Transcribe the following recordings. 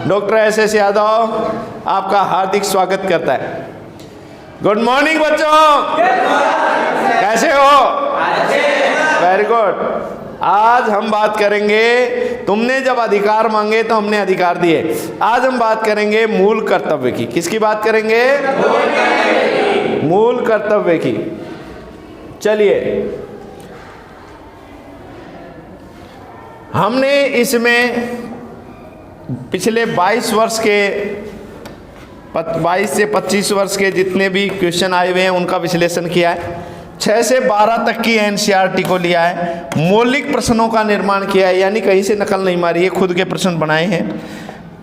Doctor S Yadav आपका हार्दिक स्वागत करता है। गुड मॉर्निंग बच्चों, कैसे हो? Very good. आज हम बात करेंगे, तुमने जब अधिकार मांगे तो हमने अधिकार दिए। आज हम बात करेंगे मूल कर्तव्य की। किसकी बात करेंगे? मूल कर्तव्य की। चलिए, हमने इसमें पिछले 22 वर्ष के 22 से 25 वर्ष के जितने भी क्वेश्चन आए हुए हैं उनका विश्लेषण किया है। 6 से 12 तक की एनसीईआरटी को लिया है, मौलिक प्रश्नों का निर्माण किया है, यानी कहीं से नकल नहीं मारी है, खुद के प्रश्न बनाए हैं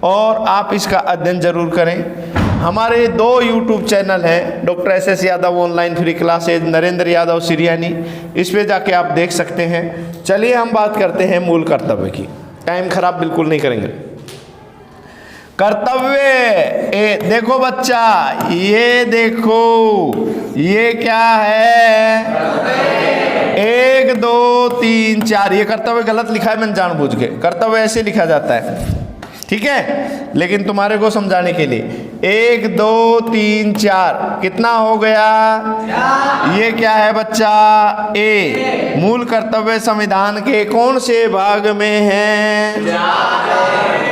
और आप इसका अध्ययन जरूर करें। हमारे 2 यूट्यूब चैनल हैं, doctor S Yadav online free classes, Narendra Yadav Siriyani, इस पे जाके आप देख सकते हैं। चलिए हम बात करते हैं मूल कर्तव्य की। टाइम खराब बिल्कुल नहीं करेंगे। कर्तव्य देखो बच्चा, ये देखो ये क्या है? 1 2 3 4। ये कर्तव्य गलत लिखा है मैंने जानबूझ के। कर्तव्य ऐसे लिखा जाता है, ठीक है, लेकिन तुम्हारे को समझाने के लिए 1 2 3 4 कितना हो गया? ये क्या है बच्चा? ए। मूल कर्तव्य संविधान के कौन से भाग में है?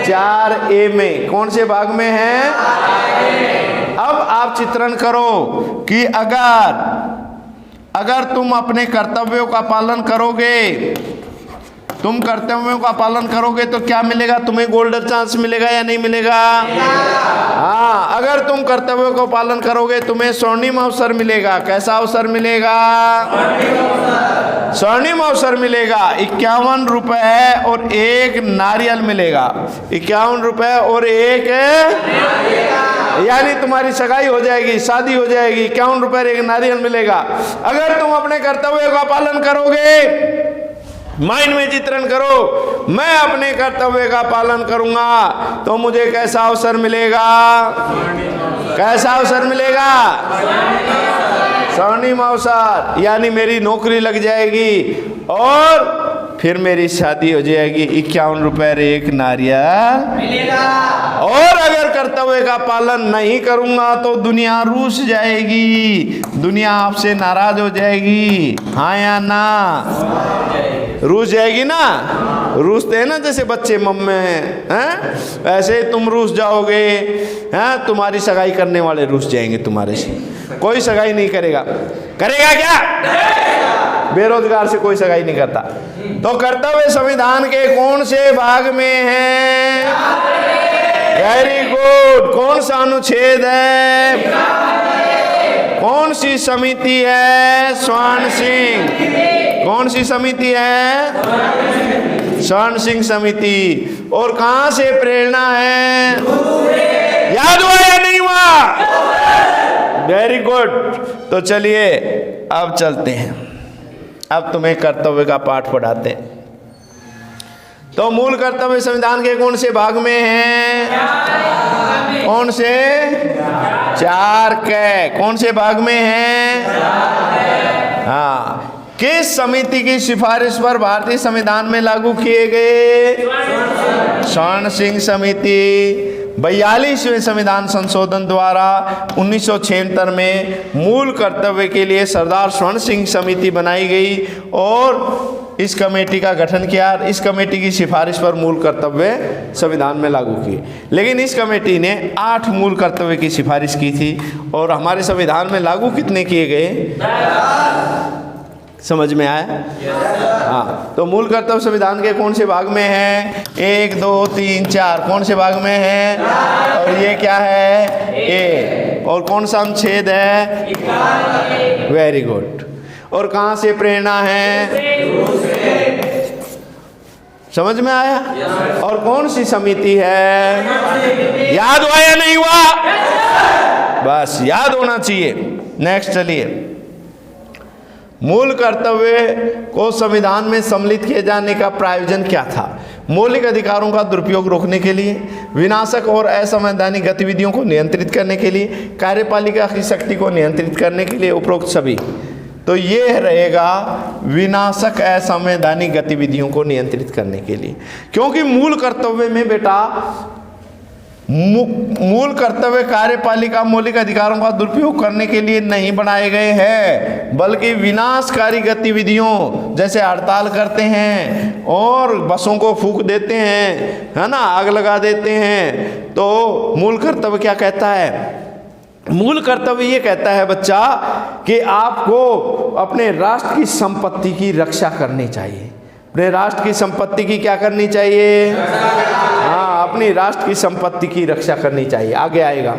4A में। कौन से भाग में है? अब आप चित्रण करो कि अगर तुम अपने कर्तव्यों का पालन करोगे, तुम कर्तव्यों का पालन करोगे तो क्या मिलेगा? तुम्हें गोल्डन चांस मिलेगा या नहीं मिलेगा? हाँ, अगर तुम कर्तव्यों का पालन करोगे तुम्हें स्वर्णिम अवसर मिलेगा। कैसा अवसर मिलेगा? स्वर्णिम अवसर मिलेगा। 51 रुपए और 1 नारियल मिलेगा। 51 रुपए और 1, यानी तुम्हारी सगाई हो जाएगी, शादी हो जाएगी। 51 रुपए और 1 नारियल मिलेगा अगर तुम अपने कर्तव्यों का पालन करोगे। माइंड में चित्रण करो, मैं अपने कर्तव्य का पालन करूंगा तो मुझे कैसा अवसर मिलेगा? कैसा अवसर मिलेगा? स्वर्णिम अवसर, यानी मेरी नौकरी लग जाएगी और फिर मेरी शादी हो जाएगी। 51 रुपए और 1 नारियल मिलेगा। और अगर कर्तव्य का पालन नहीं करूंगा तो दुनिया रूस जाएगी, दुनिया आपसे नाराज हो जाएगी। हाँ या ना? रूस जाएगी ना? रूसते हैं ना जैसे बच्चे मम्मी हैं, ऐसे तुम रूस जाओगे। हैं, तुम्हारी सगाई करने वाले रूस जाएंगे तुम्हारे से। कोई सगाई नहीं करेगा। करेगा क्या? बेरोजगार से कोई सगाई नहीं करता। तो कर्तव्य संविधान के कौन से भाग में है? Very good. कौन सा अनुच्छेद है? कौन सी समिति है? स्वर्ण सिंह। कौन सी समिति है? स्वर्ण सिंह समिति। और कहां से प्रेरणा है? याद हुआ या नहीं हुआ? Very good. तो चलिए अब चलते हैं, अब तुम्हें कर्तव्य का पाठ पढ़ाते हैं। तो मूल कर्तव्य संविधान के कौन से भाग में है? कौन से? 4 के। कौन से भाग में है? हाँ। किस समिति की सिफारिश पर भारतीय संविधान में लागू किए गए? स्वर्ण सिंह समिति। 42वें संविधान संशोधन द्वारा 1976 में मूल कर्तव्य के लिए सरदार स्वर्ण सिंह समिति बनाई गई और इस कमेटी का गठन किया। इस कमेटी की सिफारिश पर मूल कर्तव्य संविधान में लागू किए। लेकिन इस कमेटी ने 8 मूल कर्तव्य की सिफारिश की थी और हमारे संविधान में लागू कितने किए गए? समझ में आया? हाँ। तो मूल कर्तव्य संविधान के कौन से भाग में है? 1 2 3 4। कौन से भाग में है? और ये क्या है? ए। और कौन सा अनुच्छेद है? Very good. और कहाँ से प्रेरणा है? समझ में आया? और कौन सी समिति है? याद हुआ या नहीं हुआ? बस याद होना चाहिए। नेक्स्ट चलिए, मूल कर्तव्य को संविधान में सम्मिलित किए जाने का प्रायोजन क्या था? मौलिक अधिकारों का दुरुपयोग रोकने के लिए, विनाशक और असंवैधानिक गतिविधियों को नियंत्रित करने के लिए, कार्यपालिका की शक्ति को नियंत्रित करने के लिए, उपरोक्त सभी। तो ये रहेगा विनाशक असंवैधानिक गतिविधियों को नियंत्रित करने के लिए। क्योंकि मूल कर्तव्य में बेटा मूल कर्तव्य कार्यपालिका मौलिक अधिकारों का दुरुपयोग करने के लिए नहीं बनाए गए हैं, बल्कि विनाशकारी गतिविधियों जैसे हड़ताल करते हैं और बसों को फूंक देते हैं, है ना, आग लगा देते हैं। तो मूल कर्तव्य क्या कहता है? मूल कर्तव्य ये कहता है बच्चा कि आपको अपने राष्ट्र की संपत्ति की रक्षा करनी चाहिए। अपने राष्ट्र की संपत्ति की क्या करनी चाहिए? हाँ, अपनी राष्ट्र की संपत्ति की रक्षा करनी चाहिए। आगे आएगा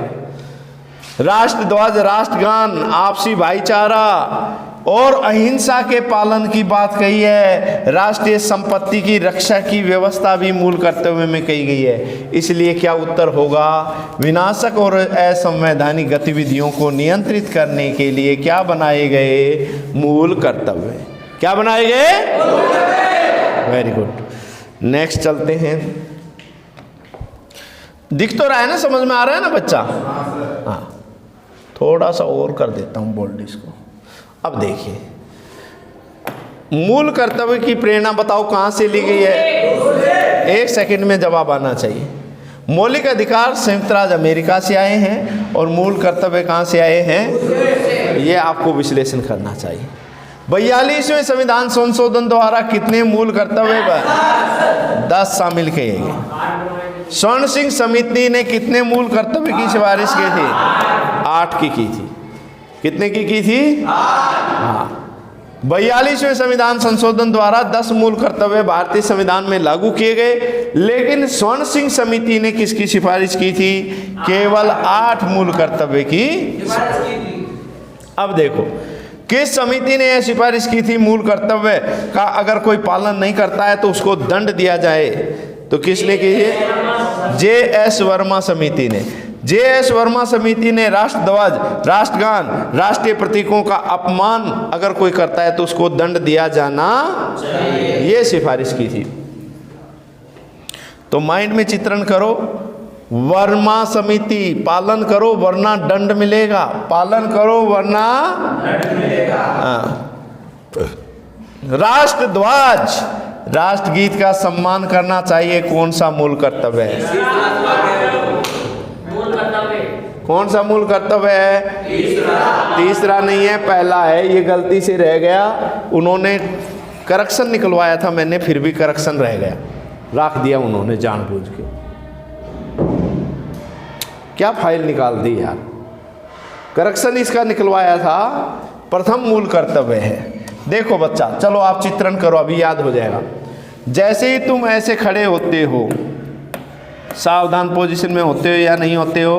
राष्ट्र ध्वज, राष्ट्रगान, आपसी भाईचारा और अहिंसा के पालन की बात कही है। राष्ट्रीय संपत्ति की रक्षा की व्यवस्था भी मूल कर्तव्य में कही गई है। इसलिए क्या उत्तर होगा? विनाशक और असंवैधानिक गतिविधियों को नियंत्रित करने के लिए क्या बनाए गए? मूल कर्तव्य। क्या बनाए गए? Very good. नेक्स्ट चलते हैं। दिख तो रहा है ना, समझ में आ रहा है ना बच्चा? हाँ, थोड़ा सा और कर देता हूँ बोल्ड इसको। अब देखिए, मूल कर्तव्य की प्रेरणा बताओ कहाँ से ली गई है? 1 सेकंड में जवाब आना चाहिए। मौलिक अधिकार संयुक्त राज्य अमेरिका से आए हैं और मूल कर्तव्य कहाँ से आए हैं? ये आपको विश्लेषण करना चाहिए। 42वें संविधान संशोधन द्वारा कितने मूल कर्तव्य 10 शामिल किए गए। स्वर्ण सिंह समिति ने कितने मूल कर्तव्य की सिफारिश की थी? 8 की थी। कितने की थी? हाँ। 42वें संविधान संशोधन द्वारा 10 मूल कर्तव्य भारतीय संविधान में लागू किए गए, लेकिन स्वर्ण सिंह समिति ने किसकी सिफारिश की थी? केवल 8 मूल कर्तव्य की। अब देखो, किस समिति ने यह सिफारिश की थी मूल कर्तव्य का अगर कोई पालन नहीं करता है तो उसको दंड दिया जाए? तो किसने की है? जे.एस. वर्मा समिति ने। जे.एस. वर्मा समिति ने राष्ट्र ध्वज, राष्ट्रगान, राष्ट्रीय प्रतीकों का अपमान अगर कोई करता है तो उसको दंड दिया जाना चाहिए, ये सिफारिश की थी। तो माइंड में चित्रण करो, वर्मा समिति, पालन करो वरना दंड मिलेगा, पालन करो वरना दंड मिलेगा। राष्ट्र ध्वज, राष्ट्रगीत का सम्मान करना चाहिए, कौन सा मूल कर्तव्य है? कौन सा मूल कर्तव्य है? तीसरा नहीं है, पहला है। ये गलती से रह गया, उन्होंने करेक्शन निकलवाया था मैंने, फिर भी करेक्शन रह गया, रख दिया उन्होंने जानबूझ के। क्या फाइल निकाल दी यार, करेक्शन इसका निकलवाया था। प्रथम मूल कर्तव्य है। देखो बच्चा, चलो आप चित्रण करो, अभी याद हो जाएगा। जैसे ही तुम ऐसे खड़े होते हो, सावधान पोजीशन में होते हो या नहीं होते हो?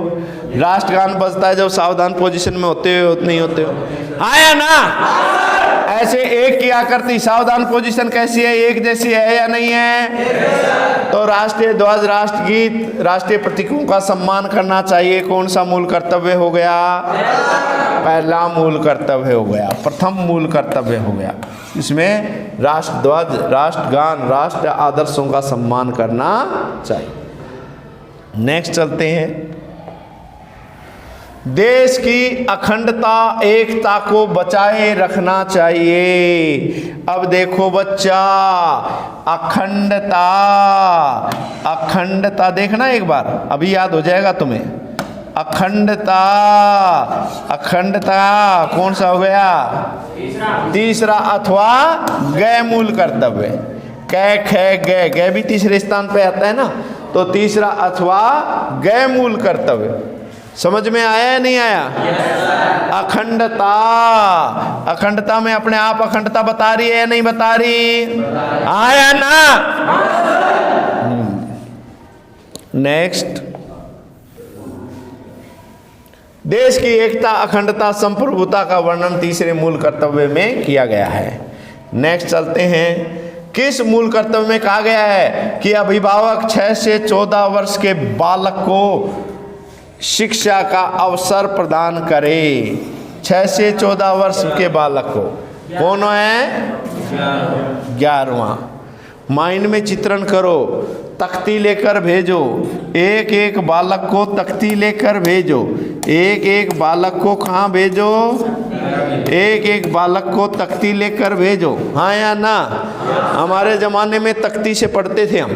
राष्ट्रगान बजता है जब सावधान पोजीशन में होते हो नहीं होते हो? आया ना? ऐसे एक की आकृति सावधान पोजीशन कैसी है? एक जैसी है या नहीं है? तो राष्ट्रीय ध्वज, राष्ट्रगीत, राष्ट्रीय प्रतीकों का सम्मान करना चाहिए, कौन सा मूल कर्तव्य हो गया? पहला मूल कर्तव्य हो गया, प्रथम मूल कर्तव्य हो गया। इसमें राष्ट्र ध्वज, राष्ट्रगान, राष्ट्र आदर्शों का सम्मान करना चाहिए। नेक्स्ट चलते हैं। देश की अखंडता, एकता को बचाए रखना चाहिए। अब देखो बच्चा, अखंडता, अखंडता देखना एक बार, अभी याद हो जाएगा तुम्हें। अखंडता, अखंडता कौन सा हो गया? तीसरा अथवा गै मूल कर्तव्य। कै, खे, गै, गै भी तीसरे स्थान पे आता है ना, तो तीसरा अथवा गै मूल कर्तव्य। समझ में आया या नहीं आया? अखंडता, अखंडता में अपने आप अखंडता बता रही है या नहीं बता रही? आया ना? नेक्स्ट, देश की एकता, अखंडता, संप्रभुता का वर्णन तीसरे मूल कर्तव्य में किया गया है। नेक्स्ट चलते हैं। किस मूल कर्तव्य में कहा गया है कि अभिभावक 6 से 14 वर्ष के बालक को शिक्षा का अवसर प्रदान करे? 6 से 14 वर्ष के बालक को कौन है? 11वां। माइंड में चित्रण करो, तख्ती लेकर भेजो, एक एक बालक को तख्ती लेकर भेजो। एक एक बालक को कहाँ भेजो? एक एक बालक को तख्ती लेकर भेजो, हाँ या ना? हमारे ज़माने में तख्ती से पढ़ते थे हम,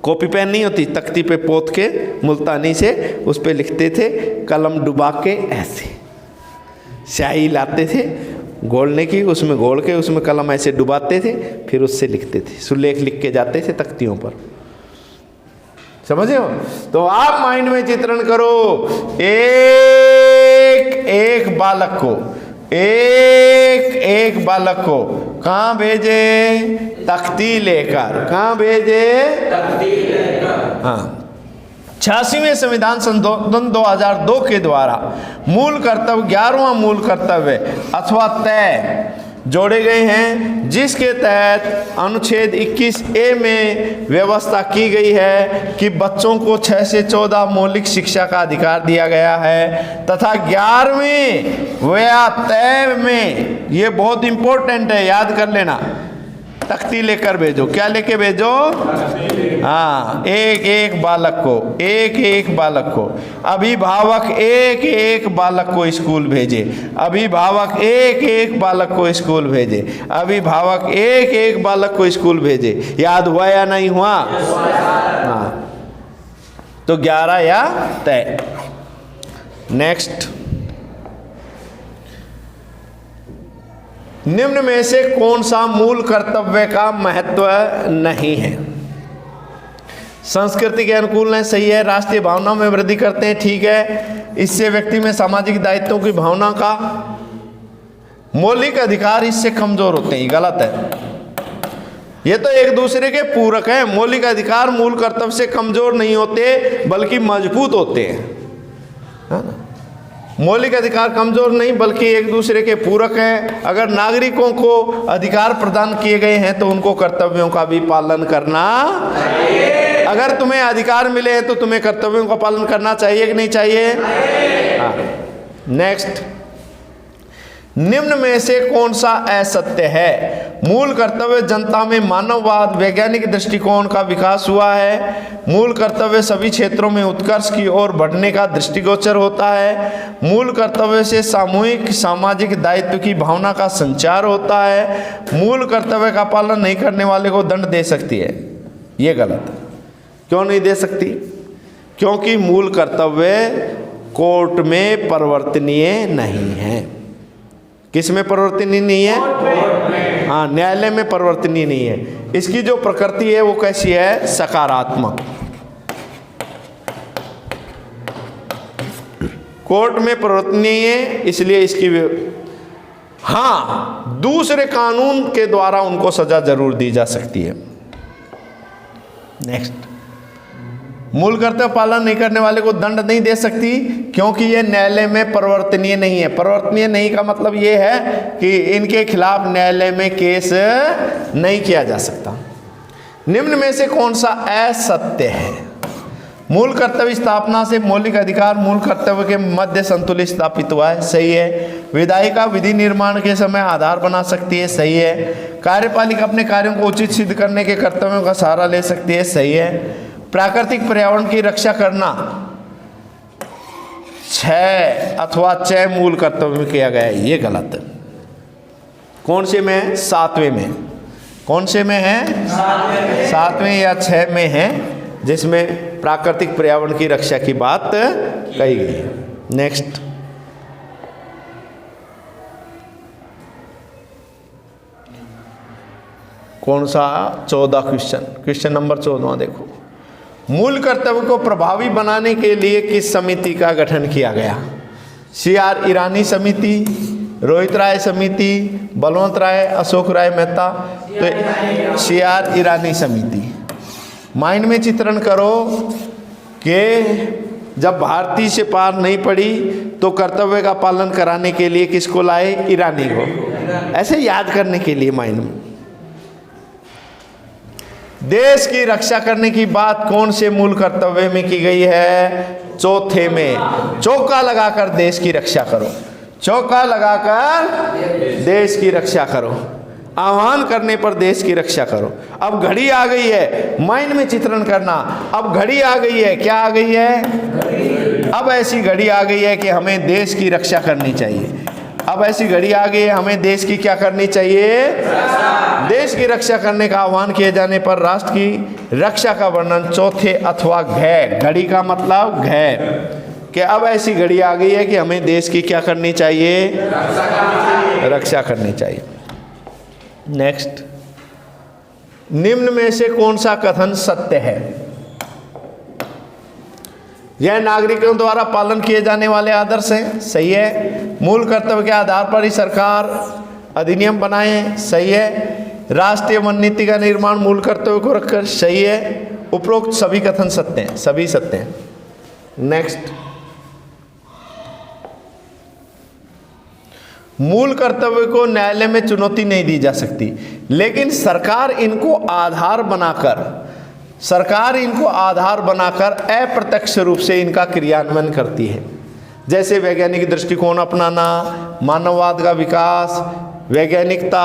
कॉपी पेन नहीं होती, तख्ती पे पोत के मुल्तानी से उस पे लिखते थे, कलम डुबा के ऐसे स्याही लाते थे घोलने की, उसमें घोल के उसमें कलम ऐसे डुबाते थे, फिर उससे लिखते थे, सुलेख लिख के जाते थे तख्तियों पर। समझे हो? तो आप माइंड में चित्रण करो, एक बालक को, एक बालक को कहाँ भेजे? तख्ती लेकर। कहाँ भेजे? तख्ती लेकर। हाँ, 86वें संविधान संशोधन 2002 के द्वारा मूल कर्तव्य 11वां मूल कर्तव्य अथवा तय जोड़े गए हैं, जिसके तहत अनुच्छेद 21A में व्यवस्था की गई है कि बच्चों को 6 से 14 मौलिक शिक्षा का अधिकार दिया गया है, तथा 11वें व्या तय में, ये बहुत इंपॉर्टेंट है, याद कर लेना, तख्ती लेकर भेजो। क्या लेके भेजो? हाँ, एक बालक को, एक बालक को, अभिभावक एक बालक को स्कूल भेजे, अभिभावक एक बालक को स्कूल भेजे, अभिभावक एक बालक को स्कूल भेजे। याद हुआ या नहीं हुआ? हाँ, तो 11 या तय। नेक्स्ट, निम्न में से कौन सा मूल कर्तव्य का महत्व नहीं है? संस्कृति के अनुकूल है, सही है। राष्ट्रीय भावना में वृद्धि करते हैं, ठीक है। इससे व्यक्ति में सामाजिक दायित्वों की भावना का, मौलिक अधिकार इससे कमजोर होते हैं, गलत है। ये तो एक दूसरे के पूरक हैं। मौलिक अधिकार मूल कर्तव्य से कमजोर नहीं होते बल्कि मजबूत होते हैं, है ना? मौलिक अधिकार कमजोर नहीं बल्कि एक दूसरे के पूरक हैं। अगर नागरिकों को अधिकार प्रदान किए गए हैं तो उनको कर्तव्यों का भी पालन करना चाहिए। अगर तुम्हें अधिकार मिले हैं तो तुम्हें कर्तव्यों का पालन करना चाहिए कि नहीं चाहिए? हाँ। नेक्स्ट, निम्न में से कौन सा असत्य है? मूल कर्तव्य जनता में मानववाद, वैज्ञानिक दृष्टिकोण का विकास हुआ है। मूल कर्तव्य सभी क्षेत्रों में उत्कर्ष की ओर बढ़ने का दृष्टिगोचर होता है। मूल कर्तव्य से सामूहिक सामाजिक दायित्व की भावना का संचार होता है। मूल कर्तव्य का पालन नहीं करने वाले को दंड दे सकती है। ये गलत है। क्यों नहीं दे सकती? क्योंकि मूल कर्तव्य कोर्ट में परिवर्तनीय नहीं है। किस में परिवर्तनीय नहीं है? हाँ, न्यायालय में परिवर्तनीय नहीं है। इसकी जो प्रकृति है वो कैसी है? सकारात्मक। कोर्ट में परिवर्तनीय है, इसलिए इसकी हाँ, दूसरे कानून के द्वारा उनको सजा जरूर दी जा सकती है। नेक्स्ट, मूल कर्तव्य पालन नहीं करने वाले को दंड नहीं दे सकती क्योंकि ये न्यायालय में परिवर्तनीय नहीं है। परिवर्तनीय नहीं का मतलब ये है कि इनके खिलाफ न्यायालय में केस नहीं किया जा सकता। निम्न में से कौन सा असत्य है? मूल कर्तव्य स्थापना से मौलिक अधिकार मूल कर्तव्य के मध्य संतुलित स्थापित हुआ है, सही है। विधायिका विधि निर्माण के समय आधार बना सकती है, सही है। कार्यपालिका अपने कार्यों को उचित सिद्ध करने के कर्तव्यों का सहारा ले सकती है, सही है। प्राकृतिक पर्यावरण की रक्षा करना 6 अथवा 6 मूल कर्तव्य में किया गया है, ये गलत है। कौन से में है? 7वें में। कौन से में है? 7वें या 6 में है, जिसमें प्राकृतिक पर्यावरण की रक्षा की बात कही गई है। नेक्स्ट, कौन सा? 14 क्वेश्चन नंबर 14 देखो। मूल कर्तव्य को प्रभावी बनाने के लिए किस समिति का गठन किया गया? CR ईरानी समिति, रोहित राय समिति, बलवंत राय, अशोक राय मेहता। तो CR ईरानी समिति। माइंड में चित्रण करो कि जब भारती से पार नहीं पड़ी तो कर्तव्य का पालन कराने के लिए किसको लाए? ईरानी को। ऐसे याद करने के लिए माइंड में। देश की रक्षा करने की बात कौन से मूल कर्तव्य में की गई है? 4 में। चौका लगाकर देश की रक्षा करो। चौका लगाकर देश की रक्षा करो। आह्वान करने पर देश की रक्षा करो। अब घड़ी आ गई है, माइंड में चित्रण करना। अब घड़ी आ गई है, क्या आ गई है? अब ऐसी घड़ी आ गई है कि हमें देश की रक्षा करनी चाहिए। अब ऐसी घड़ी आ गई है, हमें देश की क्या करनी चाहिए? देश की रक्षा करने का आह्वान किए जाने पर राष्ट्र की रक्षा का वर्णन चौथे अथवा घ, घड़ी का मतलब घ, कि अब ऐसी घड़ी आ गई है कि हमें देश की क्या करनी चाहिए? रक्षा करनी चाहिए। नेक्स्ट, निम्न में से कौन सा कथन सत्य है? यह नागरिकों द्वारा पालन किए जाने वाले आदर्श हैं, सही है। मूल कर्तव्य के आधार पर ही सरकार अधिनियम बनाए, सही है। राष्ट्रीय वन नीति का निर्माण मूल कर्तव्य को रखकर, सही है। उपरोक्त सभी कथन सत्य हैं, सभी सत्य हैं। नेक्स्ट, मूल कर्तव्य को न्यायालय में चुनौती नहीं दी जा सकती, लेकिन सरकार इनको आधार बनाकर अप्रत्यक्ष रूप से इनका क्रियान्वयन करती है। जैसे वैज्ञानिक दृष्टिकोण अपनाना, मानववाद का विकास, वैज्ञानिकता,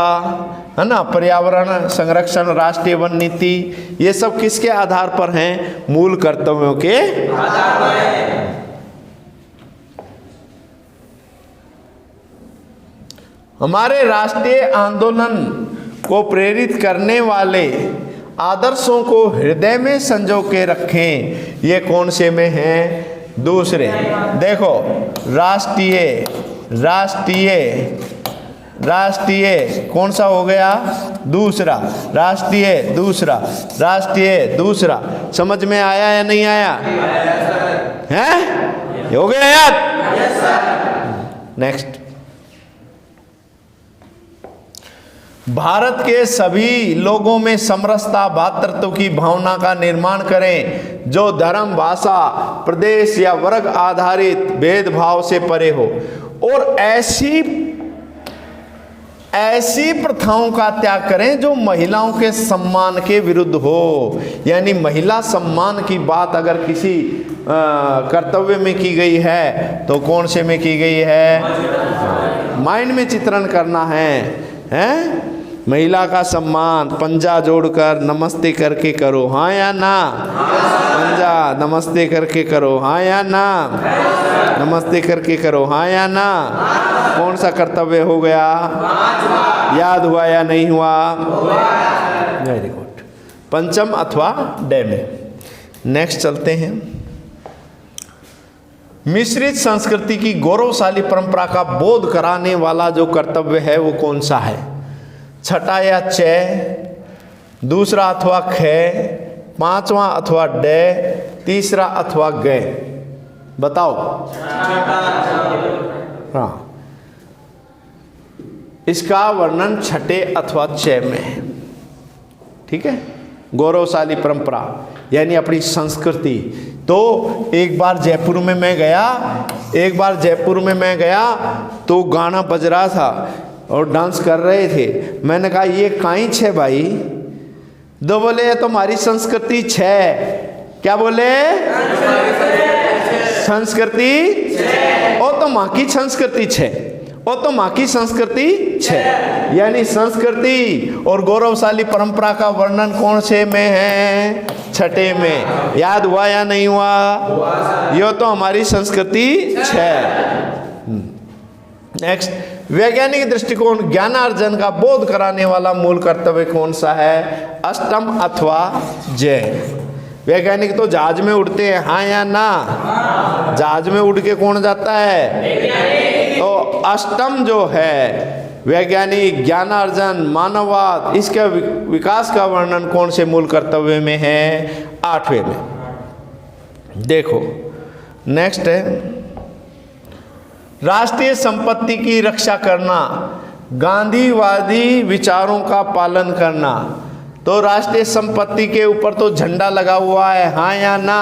है ना, पर्यावरण संरक्षण, राष्ट्रीय वन नीति, ये सब किसके आधार पर हैं? मूल कर्तव्यों के आधार पर। हमारे राष्ट्रीय आंदोलन को प्रेरित करने वाले आदर्शों को हृदय में संजो के रखें। ये कौन से में हैं? दूसरे। देखो, राष्ट्रीय कौन सा हो गया? दूसरा। दूसरा। समझ में आया या नहीं आया? हैं? ये हो गया याद? नेक्स्ट, भारत के सभी लोगों में समरसता, भ्रातृत्व की भावना का निर्माण करें, जो धर्म, भाषा, प्रदेश या वर्ग आधारित भेदभाव से परे हो, और ऐसी प्रथाओं का त्याग करें जो महिलाओं के सम्मान के विरुद्ध हो। यानी महिला सम्मान की बात अगर किसी कर्तव्य में की गई है तो कौन से में की गई है? माइंड में चित्रण करना है, हैं? महिला का सम्मान पंजा जोड़कर नमस्ते करके करो, हाँ या ना? पंजा नमस्ते करके करो, हाँ या ना? नमस्ते करके करो, हाँ या ना? कौन सा कर्तव्य हो गया? याद हुआ या नहीं हुआ? Very good. पंचम अथवा डे में। नेक्स्ट चलते हैं। मिश्रित संस्कृति की गौरवशाली परंपरा का बोध कराने वाला जो कर्तव्य है वो कौन सा है? छठा या च, दूसरा अथवा ख, पांचवा अथवा डे, तीसरा अथवा ग? बताओ। हाँ, इसका वर्णन छठे अथवा च में है। ठीक है, गौरवशाली परंपरा यानी अपनी संस्कृति। तो एक बार जयपुर में मैं गया तो गाना बज रहा था और डांस कर रहे थे। मैंने कहा ये काई छे भाई? दो बोले ये तो हमारी संस्कृति छे। क्या बोले? संस्कृति ओ तो माँ की संस्कृति छे, ओ तो माँ की संस्कृति छे। यानी संस्कृति और गौरवशाली परंपरा का वर्णन कौन से में है? छठे में। याद हुआ या नहीं हुआ? यो तो हमारी संस्कृति छे। नेक्स्ट, वैज्ञानिक दृष्टिकोण ज्ञानार्जन का बोध कराने वाला मूल कर्तव्य कौन सा है? अष्टम अथवा जय। वैज्ञानिक तो जहाज में उड़ते हैं, हाँ या ना? जहाज में उड़ के कौन जाता है? तो अष्टम जो है वैज्ञानिक, ज्ञानार्जन, मानववाद, इसके विकास का वर्णन कौन से मूल कर्तव्य में है? आठवें में। देखो नेक्स्ट है, राष्ट्रीय संपत्ति की रक्षा करना, गांधीवादी विचारों का पालन करना। तो राष्ट्रीय संपत्ति के ऊपर तो झंडा लगा हुआ है, हाँ या ना?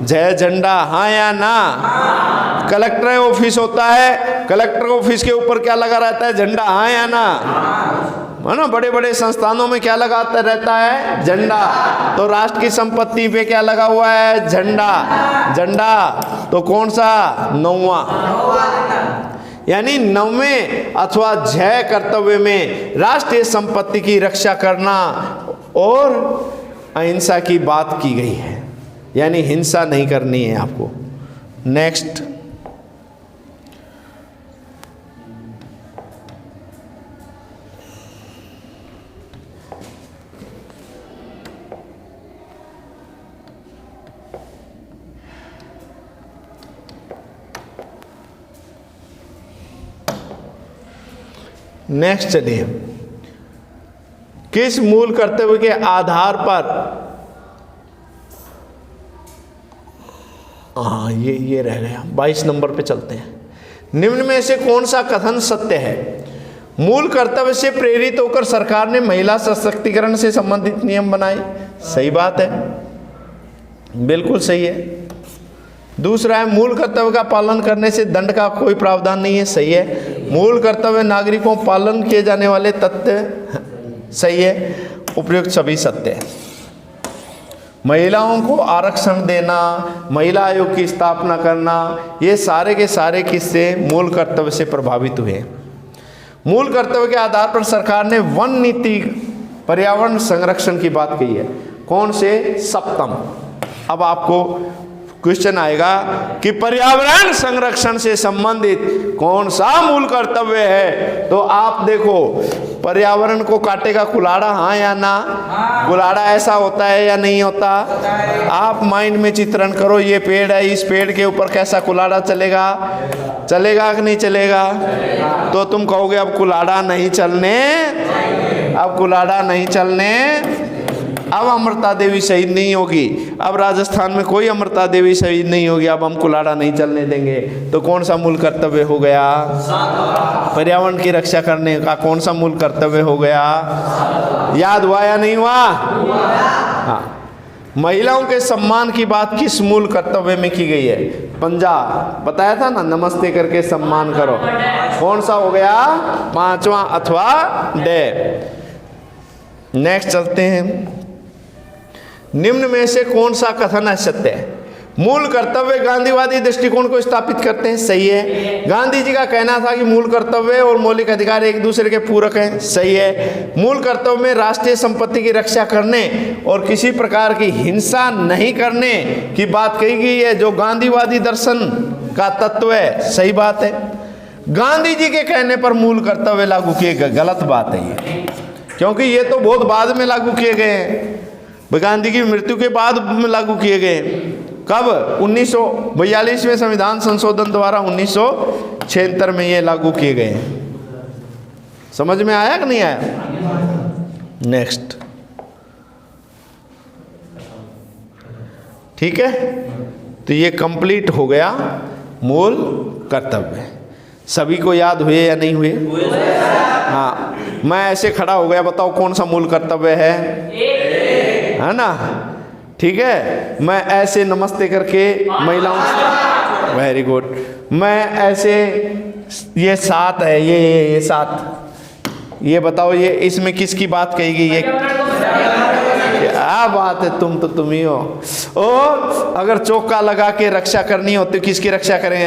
जय झंडा, हाँ या ना? कलेक्टर ऑफिस होता है, कलेक्टर ऑफिस के ऊपर क्या लगा रहता है? झंडा, हाँ या ना? है ना? बड़े बड़े संस्थानों में क्या लगाता रहता है? झंडा। तो राष्ट्र की संपत्ति पे क्या लगा हुआ है? झंडा। तो कौन सा? नौवां। यानी नौवें अथवा जय कर्तव्य में राष्ट्रीय संपत्ति की रक्षा करना और अहिंसा की बात की गई है, यानी हिंसा नहीं करनी है आपको। नेक्स्ट, नेक्स्ट चलिए, किस मूल कर्तव्य के आधार पर, हाँ ये रह गया, 22 नंबर पे चलते हैं। निम्न में से कौन सा कथन सत्य है? मूल कर्तव्य से प्रेरित होकर सरकार ने महिला सशक्तिकरण से संबंधित नियम बनाए। सही बात है, बिल्कुल सही है। दूसरा है, मूल कर्तव्य का पालन करने से दंड का कोई प्रावधान नहीं है। सही है। मूल कर्तव्य नागरिकों पालन किए जाने वाले तथ्य। सही है। उपयुक्त सभी सत्य है। महिलाओं को आरक्षण देना, महिला आयोग की स्थापना करना, ये सारे के सारे किससे? मूल कर्तव्य से प्रभावित हुए। मूल कर्तव्य के आधार पर सरकार ने वन नीति पर्यावरण संरक्षण की बात कही है। कौन से? सप्तम। अब आपको क्वेश्चन आएगा कि पर्यावरण संरक्षण से संबंधित कौन सा मूल कर्तव्य है? तो आप देखो, पर्यावरण को काटेगा कुल्हाड़ा, हाँ या ना? कुल्हाड़ा ऐसा होता है या नहीं होता? आप माइंड में चित्रण करो, ये पेड़ है, इस पेड़ के ऊपर कैसा कुल्हाड़ा चलेगा? चलेगा कि नहीं चलेगा? तो तुम कहोगे अब कुल्हाड़ा नहीं चलने, अब कुल्हाड़ा नहीं चलने, अब अमृता देवी शहीद नहीं होगी, अब राजस्थान में कोई अमृता देवी शहीद नहीं होगी, अब हम कुल्हाड़ा नहीं चलने देंगे। तो कौन सा मूल कर्तव्य हो गया? पर्यावरण की रक्षा करने का कौन सा मूल कर्तव्य हो गया? याद हुआ या नहीं हुआ? हाँ। महिलाओं के सम्मान की बात किस मूल कर्तव्य में की गई है? पंजाब बताया था ना, नमस्ते करके सम्मान करो। कौन सा हो गया? पांचवा अथवा डे। नेक्स्ट चलते हैं। निम्न में से कौन सा कथन असत्य है? मूल कर्तव्य गांधीवादी दृष्टिकोण को स्थापित करते हैं। सही है। गांधी जी का कहना था कि मूल कर्तव्य और मौलिक अधिकार एक दूसरे के पूरक हैं। सही है। मूल कर्तव्य में राष्ट्रीय संपत्ति की रक्षा करने और किसी प्रकार की हिंसा नहीं करने की बात कही गई है, जो गांधीवादी दर्शन का तत्व है। सही बात है। गांधी जी के कहने पर मूल कर्तव्य लागू किए गए, गलत बात है ये, क्योंकि ये तो बहुत बाद में लागू किए गए हैं। गांधी की मृत्यु के बाद में लागू किए गए। कब? 1942 में संविधान संशोधन द्वारा 1976 में ये लागू किए गए हैं। समझ में आया कि नहीं आया? नेक्स्ट। ठीक है, तो ये कंप्लीट हो गया मूल कर्तव्य। सभी को याद हुए या नहीं हुए? हाँ। मैं ऐसे खड़ा हो गया, बताओ कौन सा मूल कर्तव्य है ना? ठीक है। मैं ऐसे नमस्ते करके महिलाओं, वेरी गुड। मैं ऐसे, ये सात है, ये सात, ये बताओ ये इसमें किसकी बात कही गई है? क्या बात है, तुम ही हो। और अगर चौका लगा के रक्षा करनी हो तो किसकी रक्षा करें?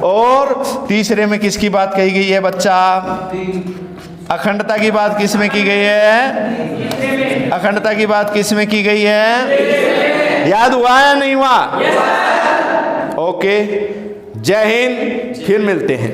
और तीसरे में किसकी बात कही गई है बच्चा? अखंडता की बात किस में की गई है? अखंडता की बात किस में की गई है? याद हुआ या नहीं हुआ? ओके, जय हिंद, फिर मिलते हैं।